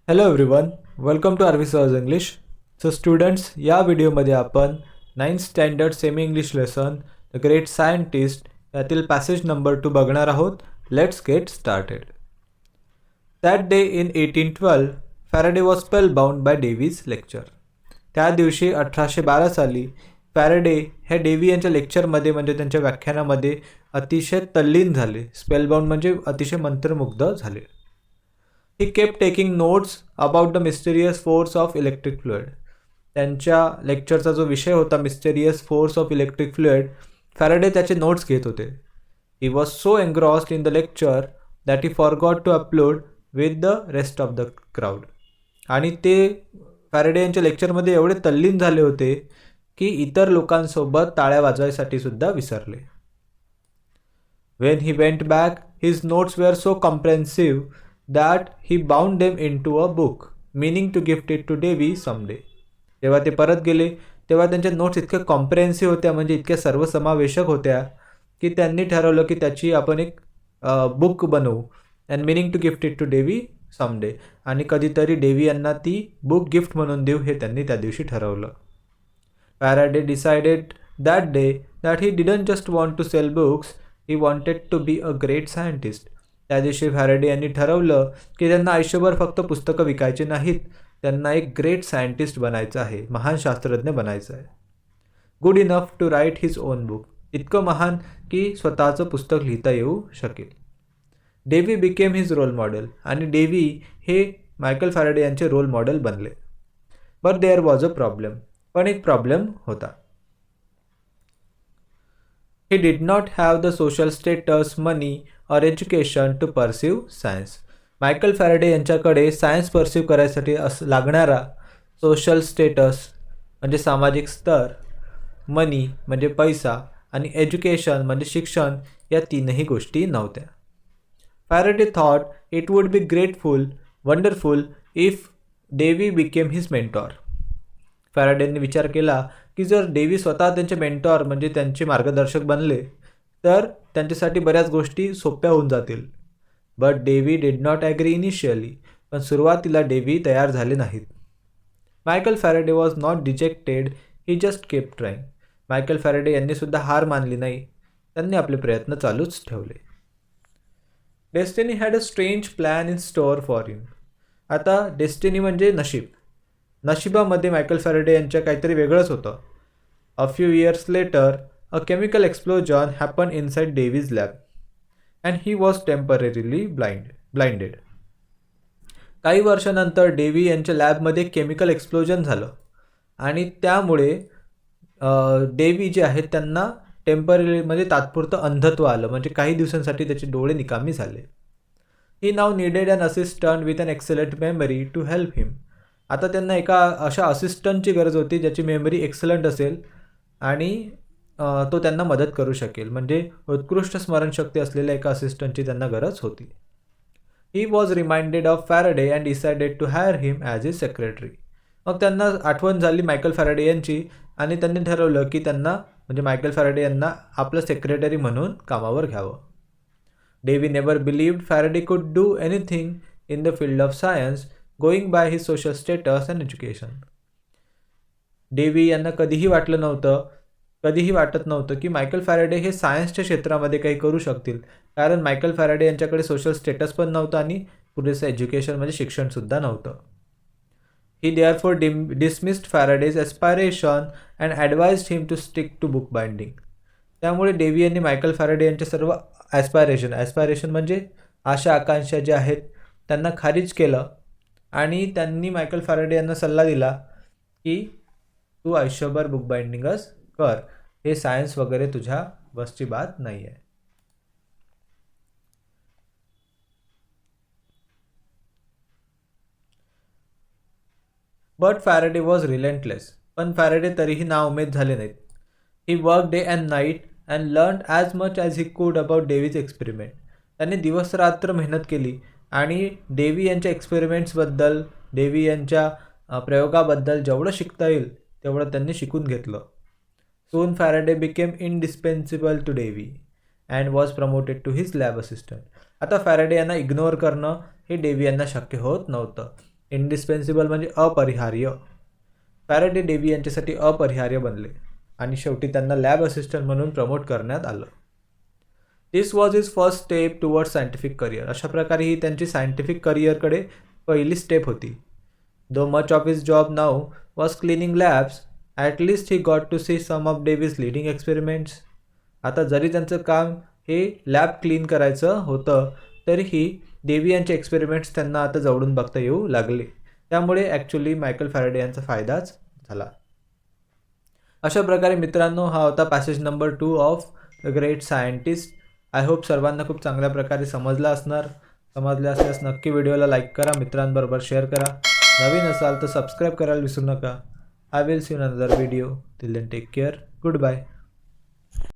Hello everyone, welcome to RV Sahaj English. So students, या व्हिडिओमध्ये आपण 9th standard semi English lesson the great scientist यातील passage number 2 बघणार आहोत. Let's get started. That day in 1812 Faraday was spellbound by Davy's lecture. त्या दिवशी 1812 साली Faraday हे डेव्ही यांच्या लेक्चरमध्ये म्हणजे त्यांच्या व्याख्यानामध्ये अतिशय तल्लीन झाले. स्पेलबाउंड म्हणजे अतिशय मंत्रमुग्ध झाले. He kept taking notes about the mysterious force of electric fluid. त्यांच्या लेक्चरचा जो विषय होता mysterious force of electric fluid, Faraday त्याचे नोट्स घेत होते. He was so engrossed in the lecture that he forgot to applaud with the rest of the crowd. आणि ते फॅरेडे यांच्या लेक्चरमध्ये एवढे तल्लीन झाले होते की इतर लोकांसोबत टाळ्या वाजवायसाठी सुद्धा विसरले. When he went back his notes were so comprehensive that he bound them into a book, meaning to gift it to Davy someday. जेव्हा ते परत गेले तेव्हा त्यांच्या नोट्स इतक्या कॉम्प्रेहेन्सिव्ह होत्या, म्हणजे इतक्या सर्वसमावेशक होत्या की त्यांनी ठरवलं की त्याची आपण एक बुक बनवू. And meaning to gift it to Davy someday, आणि कधीतरी डेव्ही यांना ती बुक गिफ्ट म्हणून देऊ हे त्यांनी त्या दिवशी ठरवलं. Faraday decided that day that he didn't just want to sell books, he wanted to be a great scientist. त्या दिवशी फॅरेडे यांनी ठरवलं की त्यांना आयुष्यभर फक्त पुस्तकं विकायची नाहीत, त्यांना एक ग्रेट सायंटिस्ट बनायचं आहे, महान शास्त्रज्ञ बनायचं आहे. Good enough to write his own book, इतकं महान की स्वतःचं पुस्तक लिहिता येऊ शकेल. Davy became his role model, आणि डेव्ही हे मायकल फॅरेडे यांचे रोल मॉडेल बनले. But there was a problem, पण एक प्रॉब्लेम होता. He did not have the social status, money or education to pursue science. Michael Faraday यांच्याकडे science pursue करायसाठी लागणारा सोशल स्टेटस म्हणजे सामाजिक स्तर, मनी म्हणजे पैसा, आणि एज्युकेशन म्हणजे शिक्षण, या तीनही गोष्टी नव्हत्या. Faraday thought it would be grateful wonderful if Davy became his mentor. फॅरेडेंनी विचार केला की जर डेव्ही स्वतः त्यांचे मेंटॉर म्हणजे त्यांचे मार्गदर्शक बनले तर त्यांच्यासाठी बऱ्याच गोष्टी सोप्या होऊन जातील. But Davy did not agree initially, पण सुरुवातीला डेव्ही तयार झाले नाहीत. Michael Faraday was not dejected, he just kept trying. Michael Faraday यांनी सुद्धा हार मानली नाही, त्यांनी आपले प्रयत्न चालूच ठेवले. Destiny had a strange plan in store for him. आता डेस्टिनी म्हणजे नशीब. नशिबामध्ये मायकल फॅरेडे यांच्या काहीतरी वेगळंच होतं. A few years later a chemical explosion happened inside Davy's lab and he was temporarily blinded. काही वर्षानंतर डेव्ही यांच्या लॅबमध्ये केमिकल एक्सप्लोजन झालं आणि त्यामुळे डेव्ही जे आहेत त्यांना टेम्पररीमध्ये तात्पुरतं अंधत्व आलं, म्हणजे काही दिवसांसाठी त्याचे डोळे निकामी झाले. He now needed an assistant with an excellent memory to help him. आता त्यांना एका अशा असिस्टंटची गरज होती ज्याची मेमरी एक्सलंट असेल आणि तो त्यांना मदत करू शकेल, म्हणजे उत्कृष्ट स्मरणशक्ती असलेल्या एका असिस्टंटची त्यांना गरज होती. He was reminded of Faraday and decided to hire him as his secretary. मग त्यांना आठवण झाली मायकल फॅरेडे यांची, आणि त्यांनी ठरवलं की त्यांना म्हणजे मायकल फॅरेडे यांना आपलं सेक्रेटरी म्हणून कामावर घ्यावं. डेव्ही नेवर बिलीव्ड फॅरेडे कुड do anything in the field of science going by his social status and education. Dewey यांना कधीही वाटत नव्हतं की मायकल फॅरेडे हे सायन्सच्या क्षेत्रामध्ये काही करू शकतील, कारण मायकल फॅरेडे यांच्याकडे सोशल स्टेटस पण नव्हतं आणि पुरेसं एज्युकेशन म्हणजे शिक्षणसुद्धा नव्हतं. He therefore dismissed Faraday's aspiration and advised him to stick to book binding. त्यामुळे डेव्ही यांनी मायकल फॅरेडे यांचे सर्व ॲस्पायरेशन म्हणजे आशा आकांक्षा ज्या आहेत त्यांना खारिज केलं, आणि त्यांनी मायकल फॅरेडे यांना सल्ला दिला की तू आयुष्यभर बुक बाइंडिंगच कर, हे सायन्स वगैरे तुझ्या बसची बात नाही आहे. बट फॅरेडे वॉज रिलेंटलेस, पण फॅरेडे तरीही नाउमेद झाले नाहीत. He work day and night and learn as much as he could about डेव्हीज experiment. त्यांनी दिवस रात्र मेहनत केली आणि डेव्ही यांच्या एक्सपेरिमेंट्सबद्दल, डेव्ही यांच्या प्रयोगाबद्दल जेवढं शिकता येईल तेवढं त्यांनी शिकून घेतलं. Soon Faraday became indispensable to Davy and was promoted to his lab assistant. आता फॅरेडे यांना इग्नोर करणं हे डेव्ही यांना शक्य होत नव्हतं. इंडिस्पेन्सिबल म्हणजे अपरिहार्य. फॅरेडे डेव्ही यांच्यासाठी अपरिहार्य बनले आणि शेवटी त्यांना लॅब असिस्टंट म्हणून प्रमोट करण्यात आलं. This was his first step towards scientific career. अशा प्रकारे ही त्यांची सायंटिफिक करिअरकडे पहिली स्टेप होती. Though much of his job now was cleaning labs, at least he got to see some of Davy's leading experiments. आता जरी त्यांचं काम हे लॅब क्लीन करायचं होतं तरीही डेव्ही यांचे एक्सपेरिमेंट्स त्यांना आता जवळून बघता येऊ लागले. त्यामुळे ॲक्च्युली मायकल फॅरेडे यांचा फायदाच झाला. अशा प्रकारे मित्रांनो हा होता passage number 2 of the great scientist. I hope सर्वांना खूप चांगल्या प्रकारे समजलं असणार. समजले असल्यास नक्की व्हिडिओला लाईक करा, मित्रांबरोबर शेअर करा. नवीन असाल तर सबस्क्राईब करायला विसरू नका. I will see in another video. Till then take care. Good bye.